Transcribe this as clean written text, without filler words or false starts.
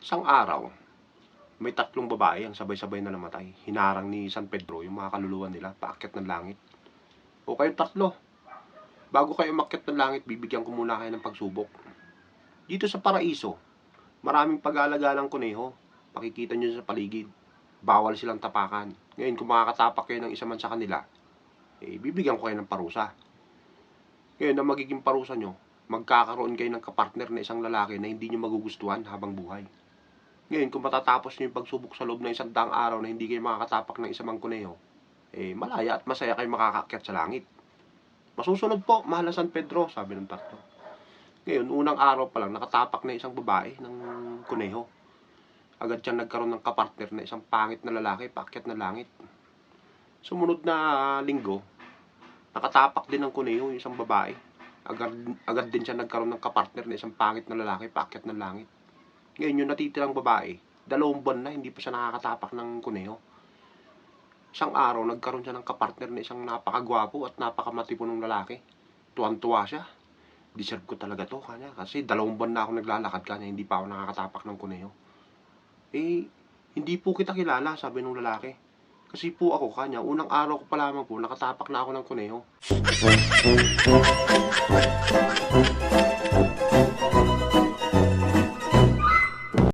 Isang araw, may tatlong babae ang sabay-sabay na namatay. Hinarang ni San Pedro yung mga kaluluwa nila paakyat ng langit. O kayong tatlo, bago kayo umakyat ng langit, bibigyan ko muna kayo ng pagsubok. Dito sa paraiso, maraming pag-aalaga ng kuneho. Makikita nyo sa paligid. Bawal silang tapakan. Ngayon, kung makakatapak kayo ng isa man sa kanila, bibigyan ko kayo ng parusa. Ngayon, ang magiging parusa nyo, magkakaroon kayo ng kapartner na isang lalaki na hindi nyo magugustuhan habang buhay. Ngayon, kung matatapos nyo yung pagsubok sa loob ng 100 araw na hindi kayo makakatapak ng isang kuneho, malaya at masaya kayo makakaakyat sa langit. Masusunod po, mahal na San Pedro, sabi ng tatlo. Ngayon, unang araw pa lang, nakatapak na isang babae ng kuneho. Agad siyang nagkaroon ng kapartner na isang pangit na lalaki, paakyat na langit. Sumunod na linggo, nakatapak din ng kuneho yung isang babae. Agad din siya nagkaroon ng kapartner na isang pangit na lalaki, paakyat ng langit. Ngayon, yung natitirang babae, 2 buwan na, hindi pa siya nakakatapak ng kuneho. Isang araw, nagkaroon siya ng kapartner na isang napakagwapo at napakamatipon ng lalaki. Tuwan-tuwa siya. Deserve ko talaga to kanya. Kasi 2 buwan na ako naglalakad kanya, hindi pa ako nakakatapak ng kuneho. Hindi po kita kilala, sabi ng lalaki. Kasi po ako kanya, unang araw ko pa lamang po, nakatapak na ako ng kuneho.